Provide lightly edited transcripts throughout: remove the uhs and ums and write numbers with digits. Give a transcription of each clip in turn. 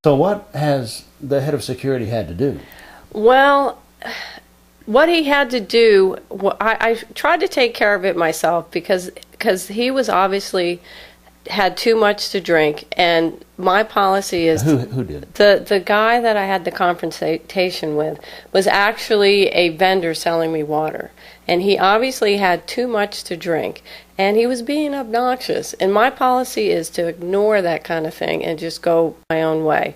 So what has the head of security had to do? Well, what he had to do, I tried to take care of it myself because he was obviously had too much to drink, and my policy is Who did? The guy that I had the confrontation with was actually a vendor selling me water, and he obviously had too much to drink, and he was being obnoxious, and my policy is to ignore that kind of thing and just go my own way.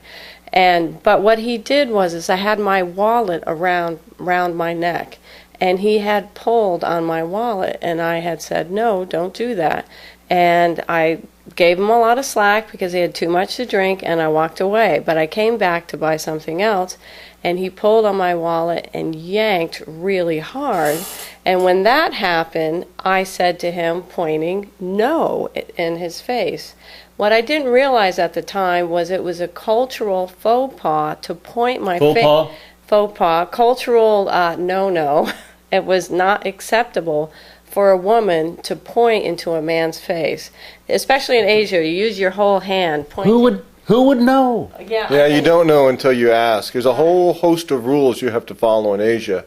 But what he did was I had my wallet around my neck, and he had pulled on my wallet, and I had said, no, don't do that. And I gave him a lot of slack because he had too much to drink, and I walked away. But I came back to buy something else, and he pulled on my wallet and yanked really hard. And when that happened, I said to him, pointing no in his face. What I didn't realize at the time was it was a cultural faux pas to point my face. Faux pas, cultural no-no. It was not acceptable for a woman to point into a man's face, especially in Asia. You use your whole hand. Who would know? Yeah, you don't know until you ask. There's a whole host of rules you have to follow in Asia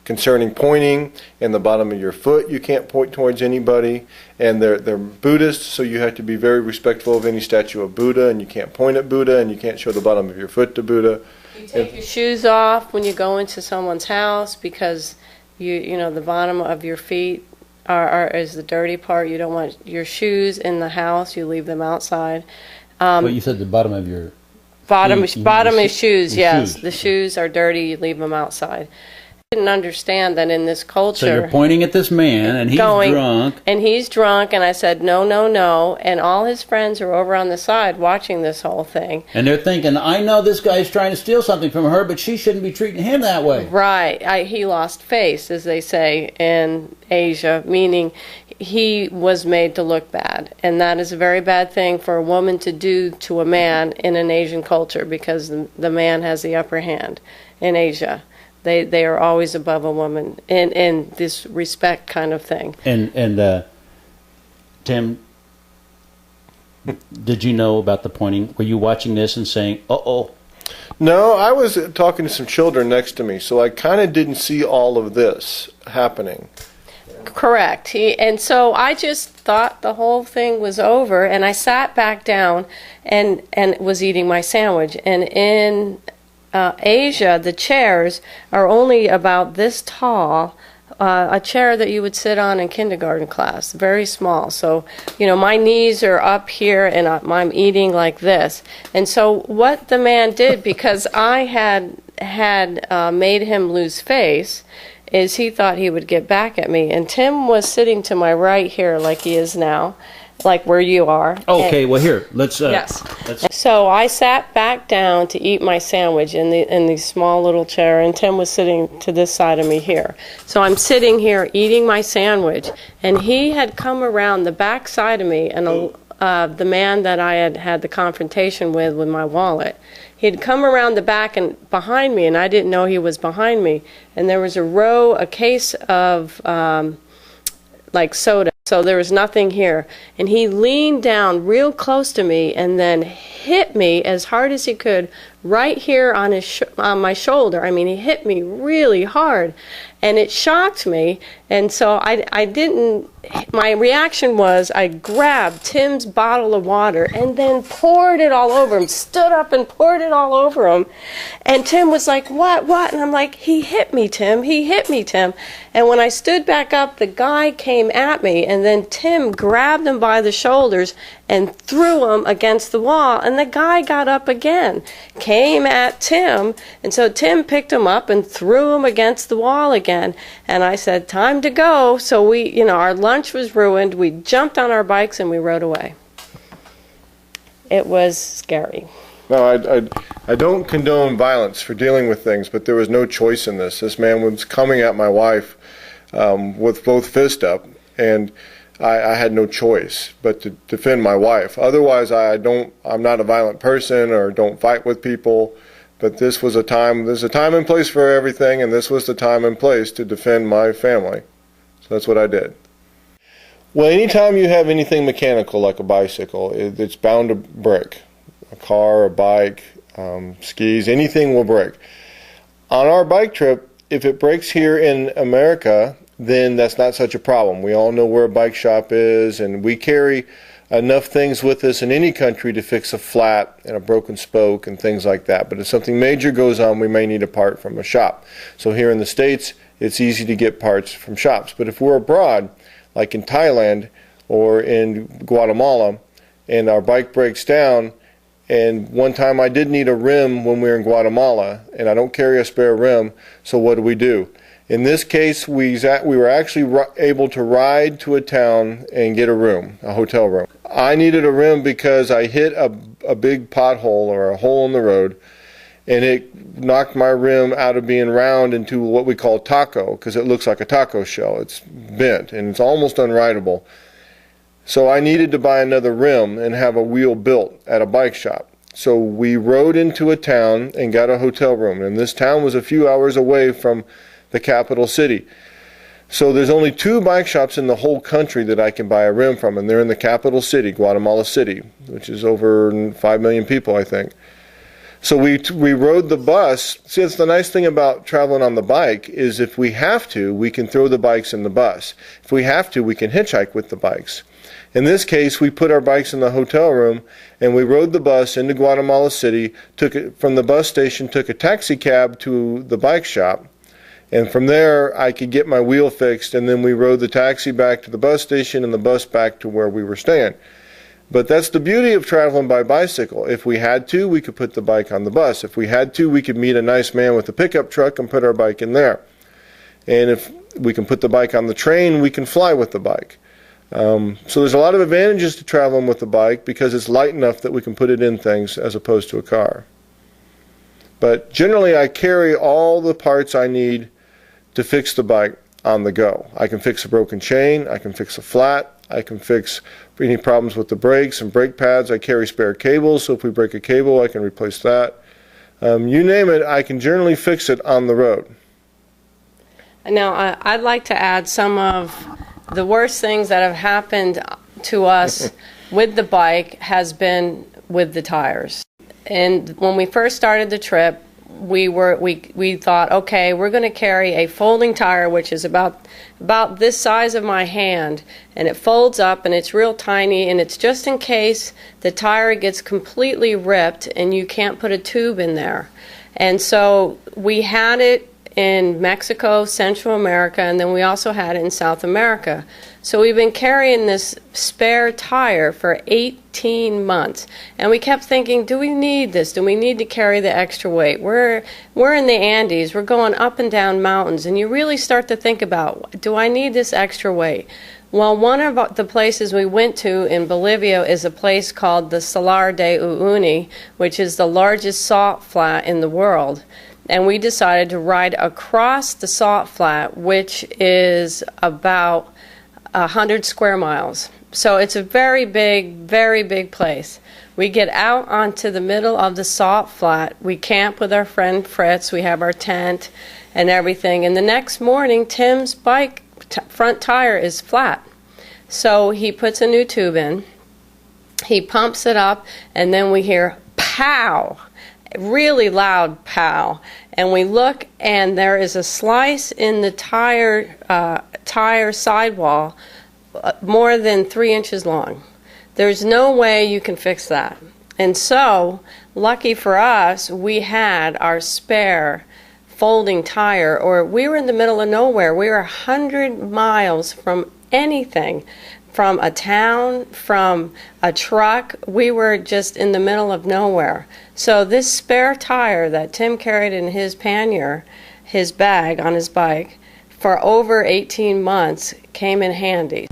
concerning pointing. In the bottom of your foot, you can't point towards anybody. And they're Buddhists, so you have to be very respectful of any statue of Buddha, and you can't point at Buddha, and you can't show the bottom of your foot to Buddha. You take your shoes off when you go into someone's house because you know the bottom of your feet is the dirty part. You don't want your shoes in the house. You leave them outside. But you said the bottom of your bottom is shoes. Yes, the shoes are dirty. You leave them outside. I didn't understand that in this culture. So you're pointing at this man, and he's drunk. And he's drunk, and I said, no, no, no. And all his friends are over on the side watching this whole thing. And they're thinking, I know this guy's trying to steal something from her, but she shouldn't be treating him that way. Right. He lost face, as they say in Asia, meaning he was made to look bad. And that is a very bad thing for a woman to do to a man in an Asian culture because the man has the upper hand in Asia. They are always above a woman in this respect kind of thing. And Tim, did you know about the pointing? Were you watching this and saying, uh-oh? No, I was talking to some children next to me, so I kind of didn't see all of this happening. Correct. And so I just thought the whole thing was over, and I sat back down and was eating my sandwich. And in Asia, the chairs are only about this tall, a chair that you would sit on in kindergarten class, very small. So, you know, my knees are up here and I'm eating like this. And so what the man did, because I had made him lose face, is he thought he would get back at me. And Tim was sitting to my right here like he is now, like where you are. Okay, well here, let's... Yes. So I sat back down to eat my sandwich in the small little chair, and Tim was sitting to this side of me here. So I'm sitting here eating my sandwich, and he had come around the back side of me, and the man that I had the confrontation with my wallet, he'd come around the back and behind me, and I didn't know he was behind me. And there was a case of like soda. So there was nothing here. And he leaned down real close to me and then hit me as hard as he could right here on on my shoulder. I mean, he hit me really hard. And it shocked me. And so I didn't, my reaction was I grabbed Tim's bottle of water and then poured it all over him, stood up and poured it all over him. And Tim was like, what? And I'm like, he hit me, Tim. He hit me, Tim. And when I stood back up, the guy came at me, and then Tim grabbed him by the shoulders and threw him against the wall. And the guy got up again, came at Tim, and so Tim picked him up and threw him against the wall again. And I said, time to go. So we, our lunch was ruined. We jumped on our bikes and we rode away. It was scary. No, I don't condone violence for dealing with things, but there was no choice in this. This man was coming at my wife with both fists up, and I had no choice but to defend my wife. Otherwise, I'm not a violent person or don't fight with people. But there's a time and place for everything, and this was the time and place to defend my family. So that's what I did. Well, anytime you have anything mechanical like a bicycle, it's bound to break. A car, a bike, skis, anything will break. On our bike trip, if it breaks here in America, then that's not such a problem. We all know where a bike shop is, and we carry enough things with us in any country to fix a flat and a broken spoke and things like that. But if something major goes on, we may need a part from a shop. So here in the States, it's easy to get parts from shops. But if we're abroad, like in Thailand or in Guatemala, and our bike breaks down, and one time I did need a rim when we were in Guatemala, and I don't carry a spare rim, so what do? In this case, we were actually able to ride to a town and get a room, a hotel room. I needed a rim because I hit a big pothole or a hole in the road, and it knocked my rim out of being round into what we call taco, because it looks like a taco shell. It's bent, and it's almost unrideable. So I needed to buy another rim and have a wheel built at a bike shop. So we rode into a town and got a hotel room, and this town was a few hours away from the capital city. So there's only 2 bike shops in the whole country that I can buy a rim from, and they're in the capital city, Guatemala City, which is over 5 million people, I think. So we rode the bus. See, that's the nice thing about traveling on the bike is if we have to, we can throw the bikes in the bus. If we have to, we can hitchhike with the bikes. In this case, we put our bikes in the hotel room, and we rode the bus into Guatemala City, took it from the bus station, took a taxi cab to the bike shop, and from there I could get my wheel fixed, and then we rode the taxi back to the bus station and the bus back to where we were staying. But that's the beauty of traveling by bicycle. If we had to, we could put the bike on the bus. If we had to, we could meet a nice man with a pickup truck and put our bike in there. And if we can put the bike on the train, we can fly with the bike. So there's a lot of advantages to traveling with the bike because it's light enough that we can put it in things as opposed to a car. But generally I carry all the parts I need to fix the bike on the go. I can fix a broken chain, I can fix a flat, I can fix any problems with the brakes and brake pads. I carry spare cables, so if we break a cable I can replace that. You name it, I can generally fix it on the road. Now I'd like to add some of the worst things that have happened to us with the bike has been with the tires. And when we first started the trip, we thought, okay, we're going to carry a folding tire, which is about this size of my hand, and it folds up and it's real tiny, and it's just in case the tire gets completely ripped and you can't put a tube in there. And so we had it in Mexico, Central America, and then we also had it in South America. So we've been carrying this spare tire for 18 months, and we kept thinking, do we need this? Do we need to carry the extra weight? We're in the Andes, we're going up and down mountains, and you really start to think about, do I need this extra weight? Well, one of the places we went to in Bolivia is a place called the Salar de Uyuni, which is the largest salt flat in the world. And we decided to ride across the salt flat, which is about 100 square miles. So it's a very big place. We get out onto the middle of the salt flat. We camp with our friend Fritz. We have our tent and everything. And the next morning, Tim's bike front tire is flat. So he puts a new tube in. He pumps it up, and then we hear pow! Really loud pow, and we look, and there is a slice in the tire sidewall more than 3 inches long. There's no way you can fix that. And so, lucky for us, we had our spare folding tire, or we were in the middle of nowhere. We were 100 miles from anything. From a town, from a truck, we were just in the middle of nowhere. So this spare tire that Tim carried in his pannier, his bag on his bike, for over 18 months came in handy.